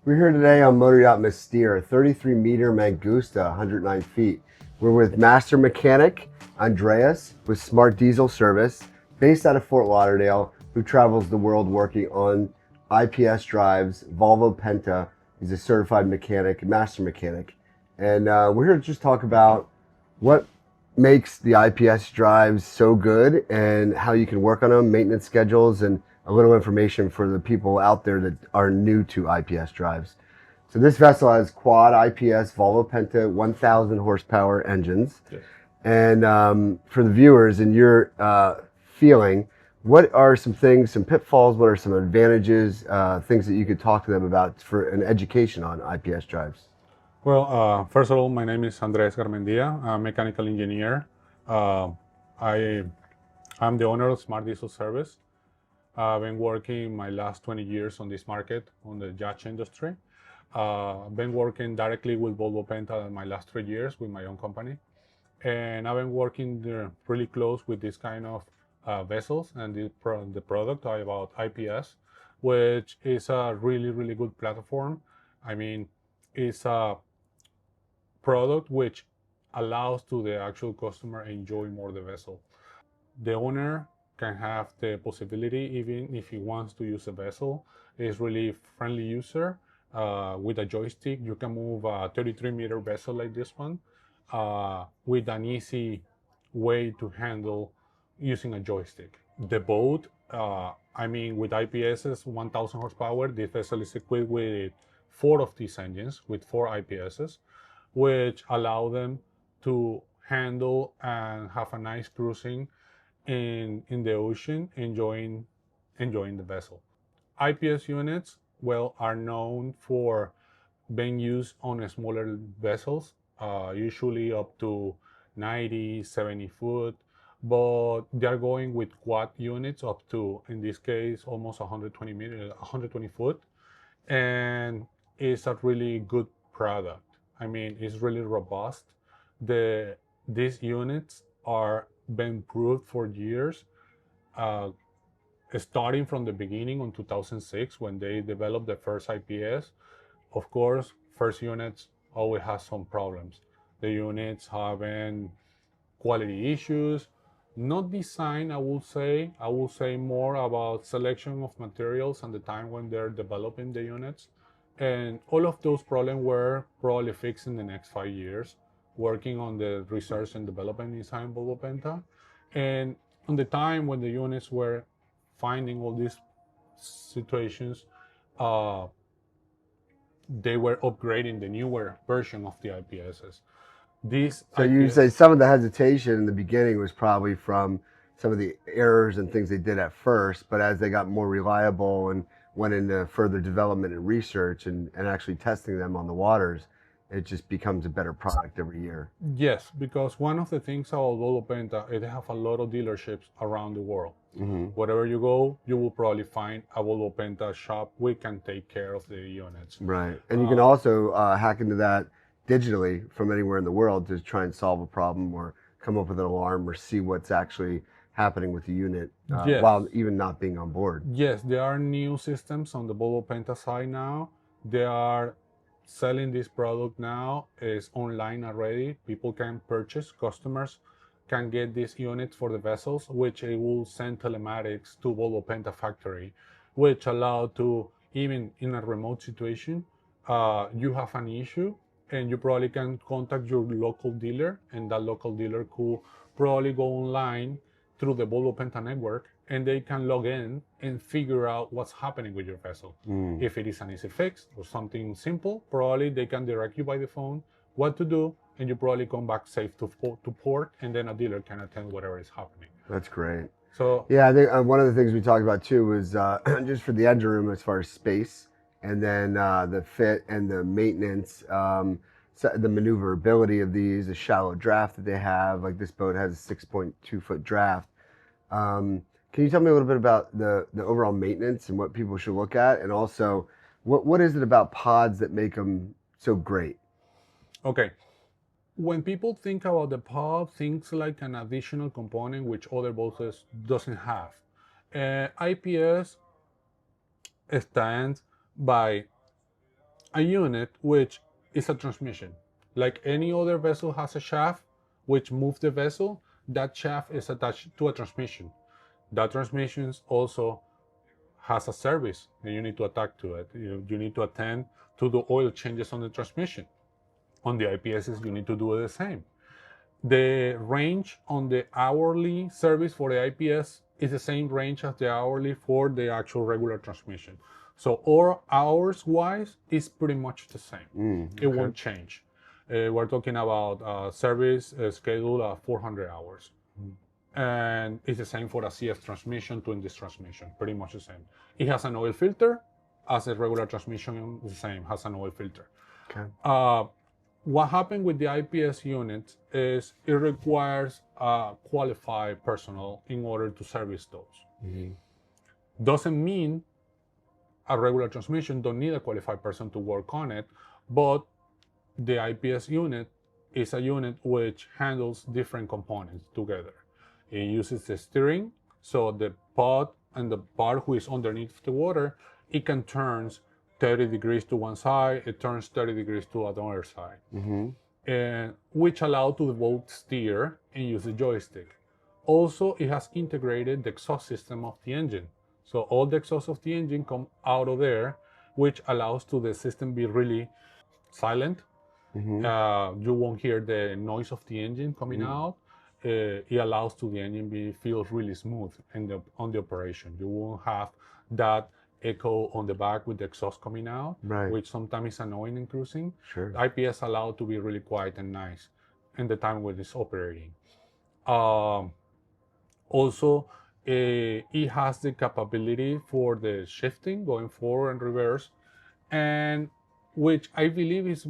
We're here today on Motor Yacht Mystere, 33-meter Mangusta, 109 feet. We're with master mechanic Andres with Smart Diesel Service, based out of Fort Lauderdale, who travels the world working on IPS drives, Volvo Penta. He's a certified mechanic, master mechanic. And we're here to just talk about what makes the IPS drives so good and how you can work on them, maintenance schedules, and a little information for the people out there that are new to IPS drives. So this vessel has quad IPS Volvo Penta 1,000 horsepower engines. Yes. And for the viewers, in your feeling, what are some things, some pitfalls, what are some advantages, things that you could talk to them about for an education on IPS drives? Well, first of all, my name is Andres Garmendia. I'm a mechanical engineer. Uh, I'm the owner of Smart Diesel Service. I've been working my last 20 years on this market, on the yacht industry. I've been working directly with Volvo Penta in my last 3 years with my own company. And I've been working really close with this kind of vessels and the product about IPS, which is a really, really good platform. I mean, it's a product which allows to the actual customer enjoy more the vessel. The owner can have the possibility, even if he wants to use a vessel, it's really friendly user. With a joystick, you can move a 33-meter vessel like this one with an easy way to handle using a joystick. The boat, with IPSs, 1,000 horsepower, this vessel is equipped with 4 of these engines, with 4 IPSs, which allow them to handle and have a nice cruising in the ocean, enjoying the vessel. IPS units, well, are known for being used on smaller vessels, usually up to 90, 70 foot, but they're going with quad units up to, in this case, almost 120 foot, and it's a really good product. I mean, it's really robust. These units are been proved for years, uh, starting from the beginning in 2006 when they developed the first IPS. Of course, first units always has some problems. The units having quality issues, not design, I will say. I will say more about selection of materials and the time when they're developing the units. And all of those problems were probably fixed in the next 5 years, working on the research and development inside Volvo Penta. And on the time when the units were finding all these situations, uh, they were upgrading the newer version of the IPSs. These So you say IPS, some of the hesitation in the beginning was probably from some of the errors and things they did at first, but as they got more reliable and went into further development and research and actually testing them on the waters, it just becomes a better product every year. yes, because one of the things about Volvo Penta is they have a lot of dealerships around the world. Mm-hmm. Wherever you go, you will probably find a Volvo Penta shop. We can take care of the units. Right. And you can also hack into that digitally from anywhere in the world to try and solve a problem or come up with an alarm or see what's actually happening with the unit Yes. while even not being on board. Yes, there are new systems on the Volvo Penta side now. They are selling this product now. It's online already. People can purchase, customers can get these units for the vessels, which it will send telematics to Volvo Penta factory, which allow to, even in a remote situation, you have an issue and you probably can contact your local dealer, and that local dealer could probably go online through the Volvo Penta network, and they can log in and figure out what's happening with your vessel. If it is an easy fix or something simple, probably they can direct you by the phone what to do, and you probably come back safe to port, and then a dealer can attend whatever is happening. That's great. So yeah, I think one of the things we talked about too was just for the engine room as far as space, and then the fit and the maintenance, the maneuverability of these, the shallow draft that they have. Like this boat has a 6.2 foot draft. Can you tell me a little bit about the overall maintenance and what people should look at, and also what is it about pods that make them so great? Okay. When people think about the pod, things like an additional component which other boats doesn't have. IPS stands by a unit which is a transmission. Like any other vessel has a shaft which moves the vessel, that shaft is attached to a transmission. That transmission also has a service and you need to attach to it. You need to attend to the oil changes on the transmission. On the IPSs, you need to do the same. The range on the hourly service for the IPS is the same range as the hourly for the actual regular transmission. So all hours wise is pretty much the same. Okay. It won't change. We're talking about service schedule of 400 hours. And it's the same for a CF transmission to this transmission, pretty much the same. It has an oil filter, as a regular transmission is the same, has an oil filter. Okay. What happened with the IPS unit is it requires qualified personnel in order to service those. Doesn't mean a regular transmission don't need a qualified person to work on it, but the IPS unit is a unit which handles different components together. It uses the steering, so the pod and the part who is underneath the water, it can turn 30 degrees to one side, it turns 30 degrees to another side, and which allow to the boat steer and use the joystick. Also, it has integrated the exhaust system of the engine. So all the exhaust of the engine come out of there, which allows to the system be really silent. You won't hear the noise of the engine coming out. It allows to the engine feels really smooth on the operation. You won't have that echo on the back with the exhaust coming out, which sometimes is annoying in cruising. Sure. IPS allowed to be really quiet and nice in the time when it's operating. Also, it has the capability for the shifting, going forward and reverse, and which I believe is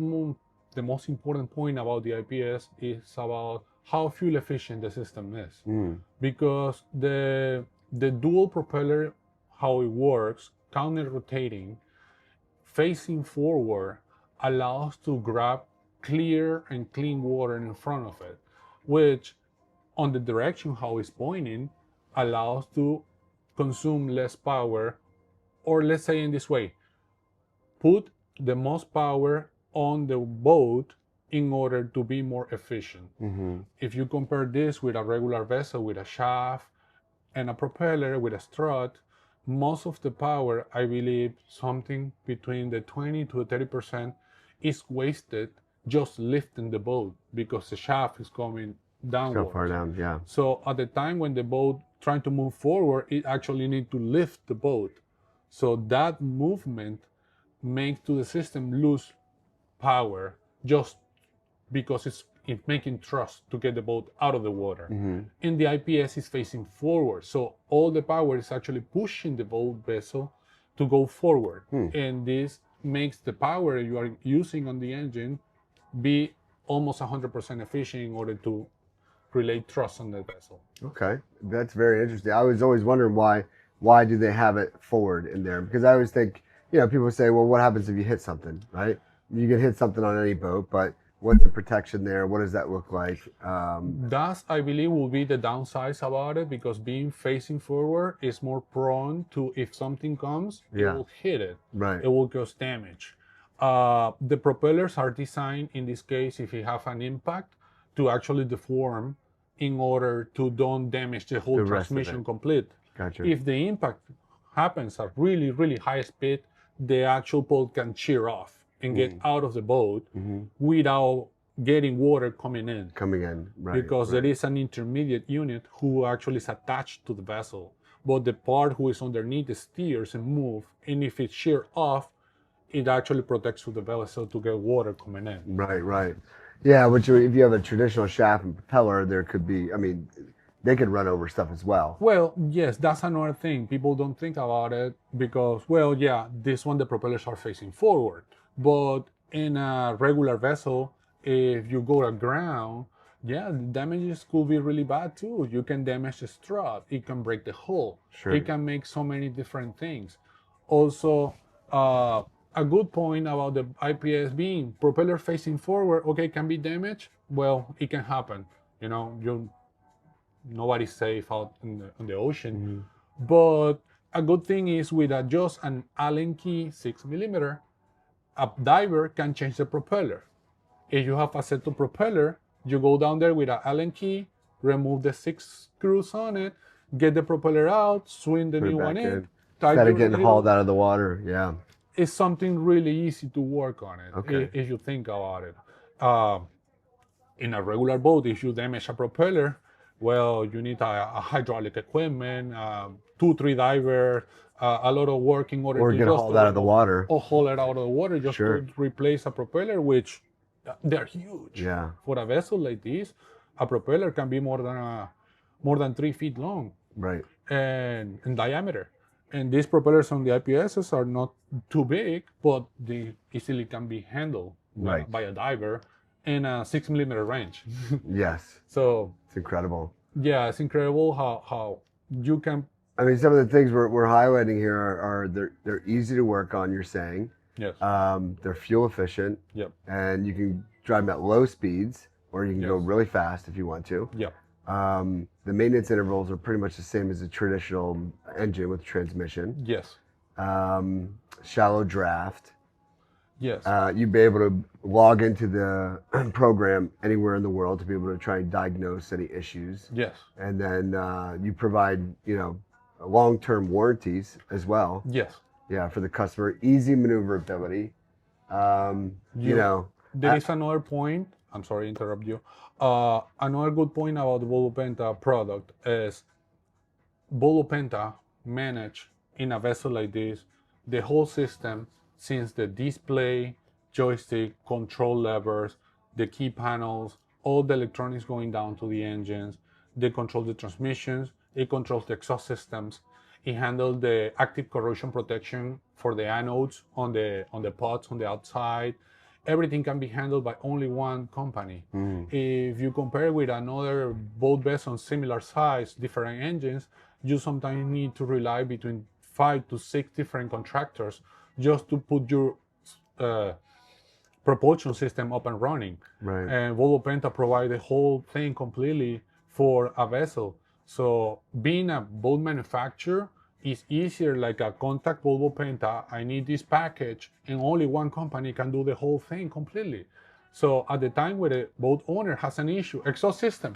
the most important point about the IPS is about how fuel efficient the system is. Because the dual propeller, how it works, counter rotating, facing forward, allows to grab clear and clean water in front of it, which on the direction how it's pointing allows to consume less power, or let's say in this way, put the most power on the boat in order to be more efficient. If you compare this with a regular vessel with a shaft and a propeller with a strut, most of the power, I believe something between the 20 to 30% is wasted just lifting the boat because the shaft is coming downward. So far down, yeah. So at the time when the boat trying to move forward, it actually need to lift the boat. So that movement makes to the system lose power just because it's making thrust to get the boat out of the water. And the IPS is facing forward, so all the power is actually pushing the boat vessel to go forward. And this makes the power you are using on the engine be almost 100% efficient in order to relay thrust on the vessel. Okay, that's very interesting. I was always wondering why do they have it forward in there? Because I always think, people say, well, what happens if you hit something, right? You can hit something on any boat, but what's the protection there? What does that look like? That, I believe, will be the downsides about it, because being facing forward is more prone to, if something comes, it will hit it. Right. It will cause damage. The propellers are designed, in this case, if you have an impact, to actually deform in order to don't damage the whole transmission complete. Gotcha. If the impact happens at really, really high speed, the actual boat can shear off and get out of the boat without getting water coming in. Right. Because there is an intermediate unit who actually is attached to the vessel. But the part who is underneath steers and move, and if it shear off, it actually protects the vessel to get water coming in. Right. Yeah, which if you have a traditional shaft and propeller, there could be, they could run over stuff as well. Well, yes, that's another thing. People don't think about it because, this one, the propellers are facing forward. But in a regular vessel, if you go aground, the damages could be really bad too. You can damage the strut. It can break the hull. Sure. It can make so many different things. Also, a good point about the IPS being propeller facing forward, can be damaged. Well, it can happen. Nobody's safe out in the ocean. But a good thing is with just an Allen key 6mm, a diver can change the propeller. If you have a set of propeller, you go down there with an Allen key, remove the 6 screws on it, get the propeller out, swing the Put it new back one in, in. tighten Instead of it getting a hauled little. out of the water. Yeah. It's something really easy to work on it Okay. if you think about it. In a regular boat, if you damage a propeller, well, you need a hydraulic equipment, 2, 3 divers, a lot of work in order Or to get just hauled out of the water. or haul it out of the water just Sure. to replace a propeller, which they're huge. Yeah. For a vessel like this, a propeller can be more than 3 feet long Right. and in diameter. And these propellers on the IPSs are not too big, but they easily can be handled Right. by a diver in a 6 millimeter range. Yes. So It's incredible. yeah, it's incredible how you can. I mean, some of the things we're highlighting here are they're easy to work on. You're saying Yes. they're fuel efficient, Yep. and you can drive them at low speeds, or you can go Yes. really fast if you want to. Yep. The maintenance intervals are pretty much the same as a traditional engine with transmission. Yes. Shallow draft. Yes. You'd be able to log into the program anywhere in the world to be able to try and diagnose any issues. Yes. And then you provide, long-term warranties as well. Yes. Yeah, for the customer. Easy maneuverability. There is another point. I'm sorry to interrupt you. Another good point about the Volvo Penta product is Volvo Penta manage in a vessel like this the whole system, since the display, joystick, control levers, the key panels, all the electronics going down to the engines. They control the transmissions. It controls the exhaust systems. It handles the active corrosion protection for the anodes on the pods on the outside. Everything can be handled by only one company. If you compare with another boat vessel similar size, different engines, you sometimes need to rely between 5 to 6 different contractors just to put your propulsion system up and running. Right. And Volvo Penta provide the whole thing completely for a vessel. So being a boat manufacturer is easier, like a contact Volvo Penta, I need this package, and only one company can do the whole thing completely. So at the time where the boat owner has an issue, exhaust system,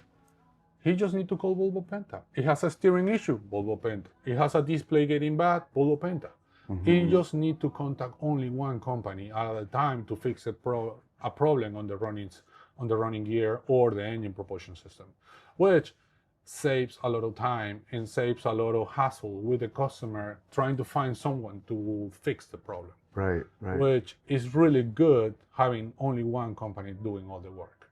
he just need to call Volvo Penta. It has a steering issue, Volvo Penta. It has a display getting bad, Volvo Penta. He just need to contact only one company at a time to fix a problem on the running gear or the engine propulsion system, which saves a lot of time and saves a lot of hassle with the customer trying to find someone to fix the problem. Right. Which is really good having only one company doing all the work.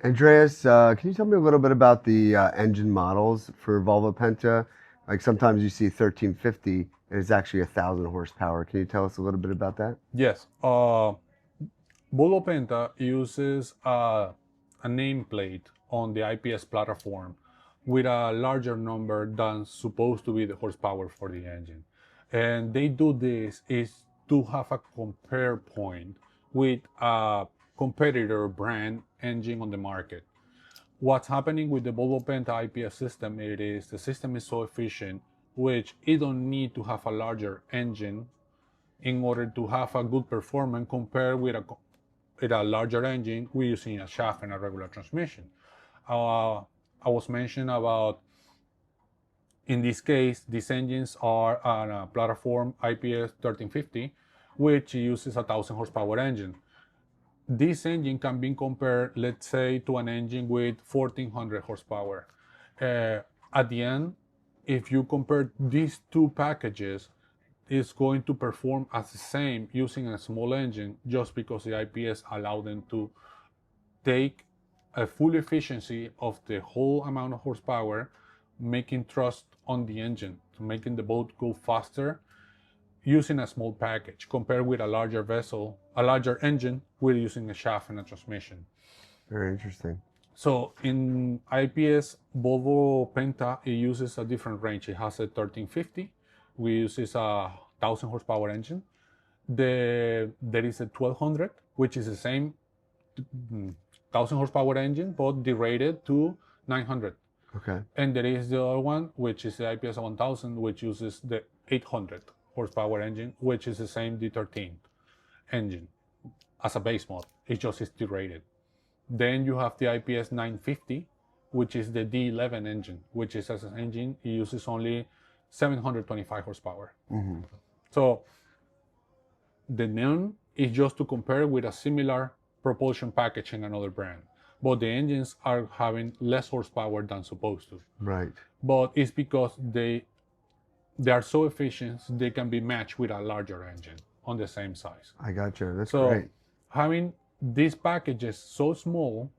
Andreas, can you tell me a little bit about the engine models for Volvo Penta? Like sometimes you see 1350 and it's actually 1,000 horsepower. Can you tell us a little bit about that? Yes. Volvo Penta uses a nameplate on the IPS platform with a larger number than supposed to be the horsepower for the engine. And they do this is to have a compare point with a competitor brand engine on the market. What's happening with the Volvo Penta IPS system, the system is so efficient, which it don't need to have a larger engine in order to have a good performance compared with a larger engine we're using a shaft and a regular transmission. I was mentioning about, in this case, these engines are on a platform IPS 1350, which uses a 1,000 horsepower engine. This engine can be compared, let's say, to an engine with 1,400 horsepower. At the end, if you compare these two packages, it's going to perform as the same using a small engine, just because the IPS allow them to take a full efficiency of the whole amount of horsepower, making thrust on the engine, to making the boat go faster using a small package, compared with a larger vessel, a larger engine, we're using a shaft and a transmission. Very interesting. So in IPS, Volvo Penta, it uses a different range. It has a 1350. We uses a 1,000 horsepower engine. There is a 1,200, which is the same 1,000 horsepower engine, but derated to 900. Okay. And there is the other one, which is the IPS 1000, which uses the 800 horsepower engine, which is the same D13. engine as a base model. It's just steel rated. Then you have the IPS 950, which is the D11 engine, which is as an engine, it uses only 725 horsepower. So the name is just to compare with a similar propulsion package in another brand. But the engines are having less horsepower than supposed to. Right. But it's because they are so efficient, they can be matched with a larger engine on the same size. I got you. That's So great. having these packages so small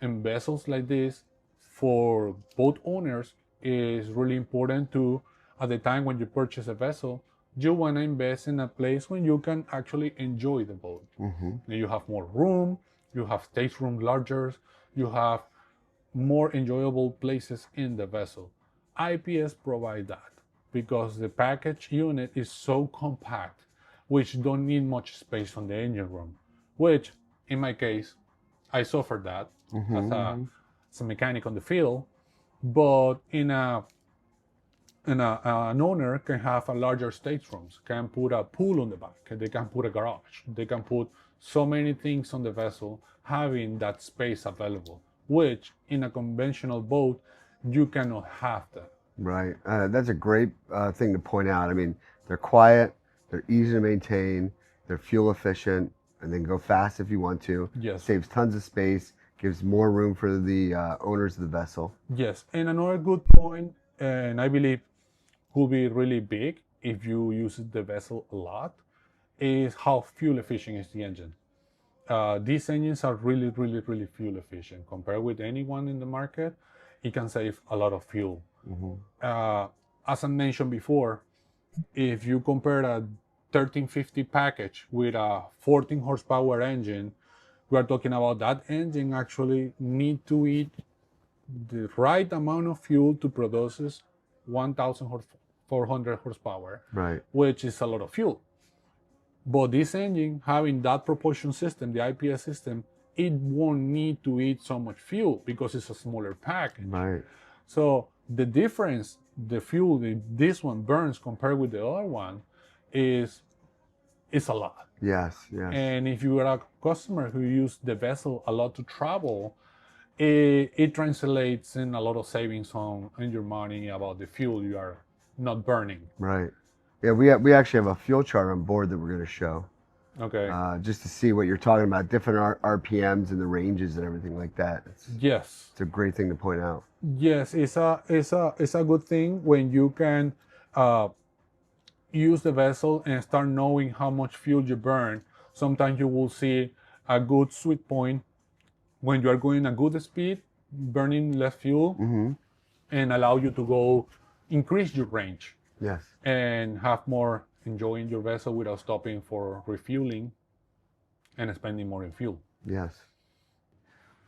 and vessels like this for boat owners is really important to, at the time when you purchase a vessel, you want to invest in a place when you can actually enjoy the boat. You have more room, you have stateroom larger, you have more enjoyable places in the vessel. IPS provide that because the package unit is so compact, which don't need much space on the engine room, which in my case, I suffered that as a mechanic on the field, but an owner can have a larger staterooms, can put a pool on the back, they can put a garage, they can put so many things on the vessel, having that space available, which in a conventional boat, you cannot have that. Right. That's a great thing to point out. I mean, they're quiet, they're easy to maintain, they're fuel efficient, and then go fast if you want to. Yes. Saves tons of space, gives more room for the owners of the vessel. Yes, and another good point, and I believe will be really big if you use the vessel a lot, is how fuel efficient is the engine. These engines are really fuel efficient. Compared with anyone in the market, it can save a lot of fuel. As I mentioned before, if you compare a 1350 package with a 14 horsepower engine, we are talking about that engine actually need to eat the right amount of fuel to produce 1,400 horsepower, Right. which is a lot of fuel. But this engine, having that propulsion system, the IPS system, it won't need to eat so much fuel because it's a smaller package. Right. So the difference, the fuel this one burns compared with the other one is a lot. Yes. Yes. And if you are a customer who use the vessel a lot to travel, it translates in a lot of savings on your money about the fuel you are not burning. Right. Yeah, we actually have a fuel chart on board that we're going to show. Okay. Just to see what you're talking about, different RPMs and the ranges and everything like that. Yes. It's a great thing to point out. Yes, it's a good thing when you can use the vessel and start knowing how much fuel you burn. Sometimes you will see a good sweet point when you are going a good speed, burning less fuel, and allow you to increase your range. Yes. And have more enjoying your vessel without stopping for refueling and spending more in fuel. Yes.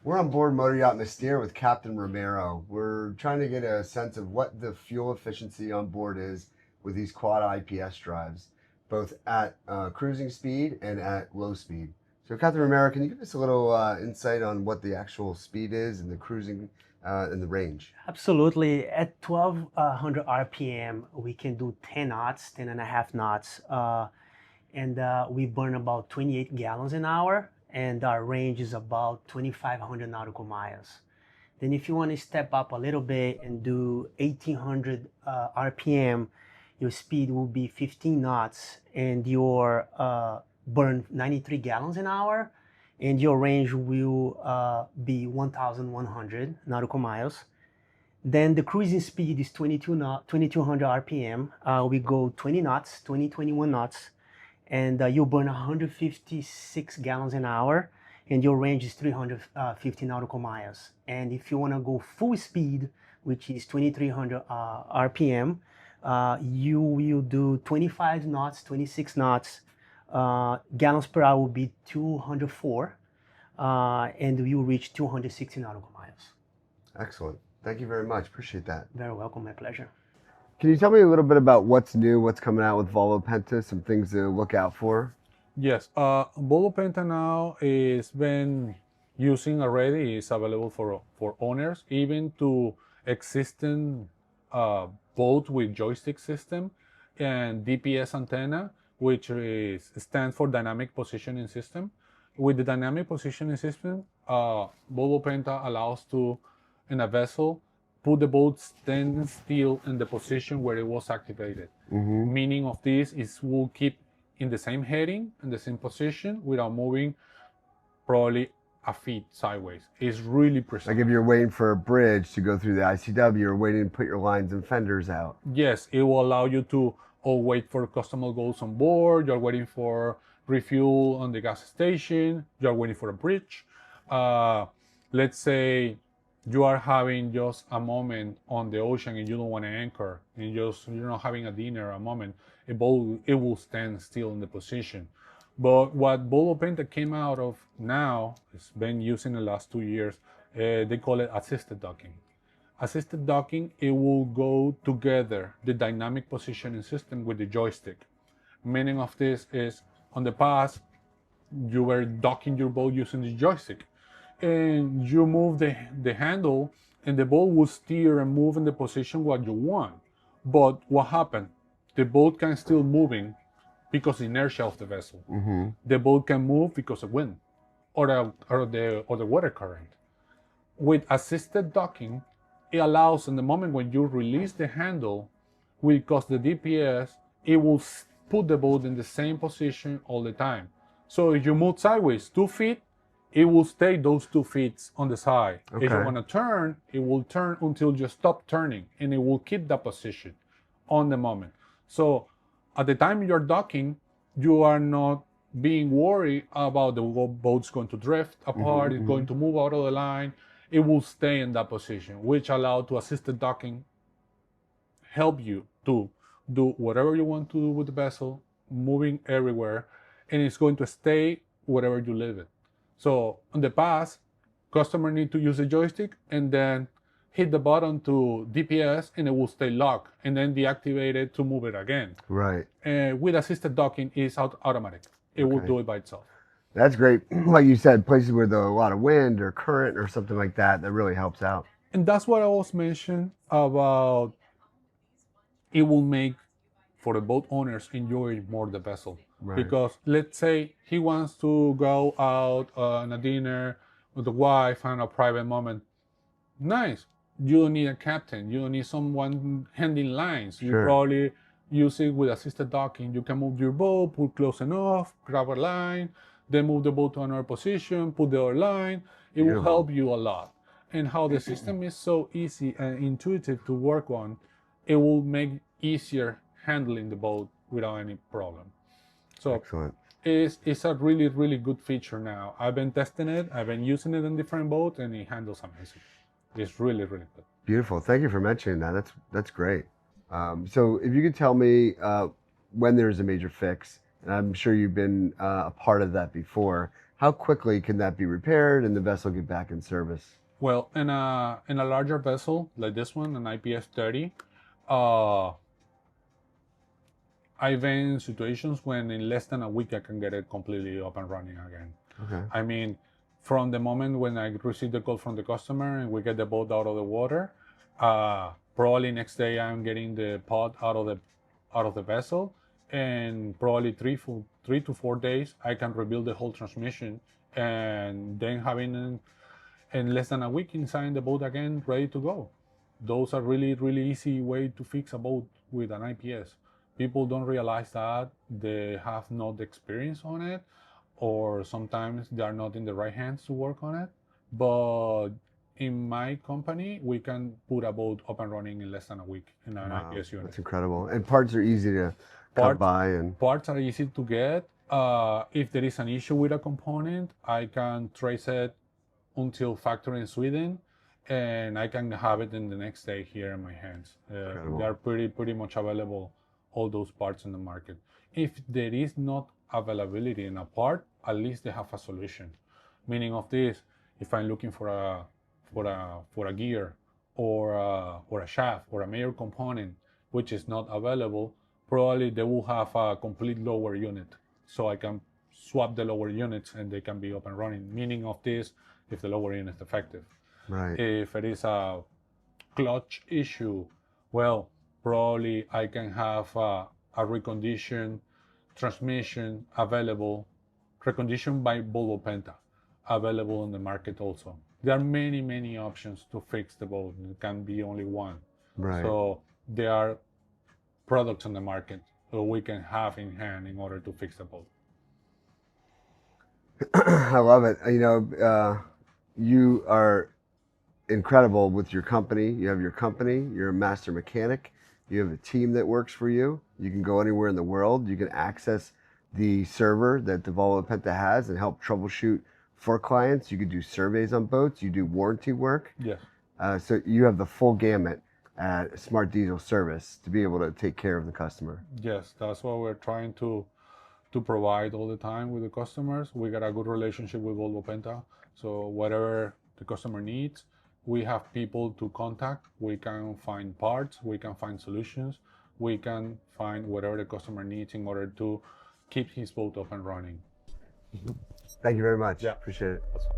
We're on board Motor Yacht Mystere with Captain Romero. We're trying to get a sense of what the fuel efficiency on board is with these quad IPS drives, both at cruising speed and at low speed. So Captain Romero, can you give us a little insight on what the actual speed is and the cruising and the range? Absolutely. At 1200 RPM, we can do 10 knots, 10 and a half knots. And we burn about 28 gallons an hour. And our range is about 2,500 nautical miles. Then if you want to step up a little bit and do 1800 RPM, your speed will be 15 knots and your burn 93 gallons an hour. And your range will be 1,100 nautical miles. Then the cruising speed is 2200 RPM. We go 20 knots, 21 knots, and you burn 156 gallons an hour, and your range is 350 nautical miles. And if you want to go full speed, which is 2300 RPM, you will do 25 knots, 26 knots. Gallons per hour will be 204, and you reach 260 nautical miles. Excellent. Thank you very much. Appreciate that. Very welcome. My pleasure. Can you tell me a little bit about what's new, what's coming out with Volvo Penta, some things to look out for? Yes, Volvo Penta now is been using already, is available for owners, even to existing boat with joystick system and DPS antenna. which stands for Dynamic Positioning System. With the Dynamic Positioning System, Volvo Penta allows to, in a vessel, put the boat stand still in the position where it was activated. Meaning of this is we'll keep in the same heading, in the same position, without moving probably a feet sideways. It's really precise. Like if you're waiting for a bridge to go through the ICW, you're waiting to put your lines and fenders out. Yes, it will allow you to wait for customer goals on board, you're waiting for refuel on the gas station, you're waiting for a bridge. Let's say you are having just a moment on the ocean and you don't want to anchor, and you're not having a dinner, a moment, it will stand still in the position. But what Volvo Penta came out of now, it's been used in the last 2 years, they call it assisted docking. Assisted docking, it will go together, the dynamic positioning system with the joystick. Meaning of this is, on the past, you were docking your boat using the joystick. And you move the handle, and the boat will steer and move in the position what you want. But what happened? The boat can still moving because the inertia of the vessel. The boat can move because of wind or the water current. With assisted docking, it allows, in the moment when you release the handle, because the DPS, it will put the boat in the same position all the time. So if you move sideways 2 feet, it will stay those 2 feet on the side. Okay. If you want to turn, it will turn until you stop turning, and it will keep that position on the moment. So at the time you're docking, you are not being worried about the boat's going to drift apart, it's going to move out of the line. It will stay in that position, which allows to assisted docking help you to do whatever you want to do with the vessel, moving everywhere, and it's going to stay wherever you leave it. So in the past, customer need to use a joystick and then hit the button to DPS, and it will stay locked, and then deactivate it to move it again. Right. With assisted docking, it's automatic. It will do it by itself. That's great. Like you said, places where there's a lot of wind or current or something like that, that really helps out. And that's what I was mentioning about. It will make for the boat owners enjoy more the vessel. Right. Because let's say he wants to go out on a dinner with the wife and a private moment. Nice. You don't need a captain. You don't need someone handling lines. You probably use it with assisted docking. You can move your boat, put close enough, grab a line, then move the boat to another position, put the other line. It will help you a lot. And how the system is so easy and intuitive to work on, it will make easier handling the boat without any problem. So excellent. It's a really, really good feature now. I've been testing it. I've been using it in different boats, and it handles amazing. It's really, really good. Beautiful. Thank you for mentioning that. That's great. So if you could tell me when there's a major fix, and I'm sure you've been a part of that before, how quickly can that be repaired and the vessel get back in service? Well, in a larger vessel like this one, an IPS 30, I've been in situations when in less than a week I can get it completely up and running again. Okay. I mean, from the moment when I receive the call from the customer and we get the boat out of the water, probably next day I'm getting the pod out of the vessel, and probably 3 to 4 days I can rebuild the whole transmission, and then having in less than a week inside the boat again, ready to go. Those are really, really easy way to fix a boat with an IPS. People don't realize that they have not the experience on it, or sometimes they are not in the right hands to work on it. But in my company, we can put a boat up and running in less than a week in an IPS unit. That's incredible. And parts are easy to come by. And parts are easy to get. If there is an issue with a component, I can trace it until factory in Sweden, and I can have it in the next day here in my hands. They are pretty much available, all those parts in the market. If there is not availability in a part, at least they have a solution. Meaning of this, if I'm looking for a gear or a shaft or a major component which is not available, probably they will have a complete lower unit, so I can swap the lower units and they can be up and running. Meaning of this, if the lower unit is defective. right. If it is a clutch issue, well, probably I can have a recondition transmission available, reconditioned by Volvo Penta, available on the market also. There are many options to fix the boat. It can be only one. Right. So there are products on the market that we can have in hand in order to fix the boat. I love it. You know, you are incredible with your company. You have your company, you're a master mechanic, you have a team that works for you. You can go anywhere in the world. You can access the server that the Volvo Penta has and help troubleshoot for clients. You can do surveys on boats, you do warranty work. Yes. So you have the full gamut at Smart Diesel Service to be able to take care of the customer. Yes, that's what we're trying to provide all the time with the customers. We got a good relationship with Volvo Penta, so whatever the customer needs, we have people to contact. We can find parts, we can find solutions, we can find whatever the customer needs in order to keep his boat up and running. Thank you very much. Yeah. Appreciate it. That's fine.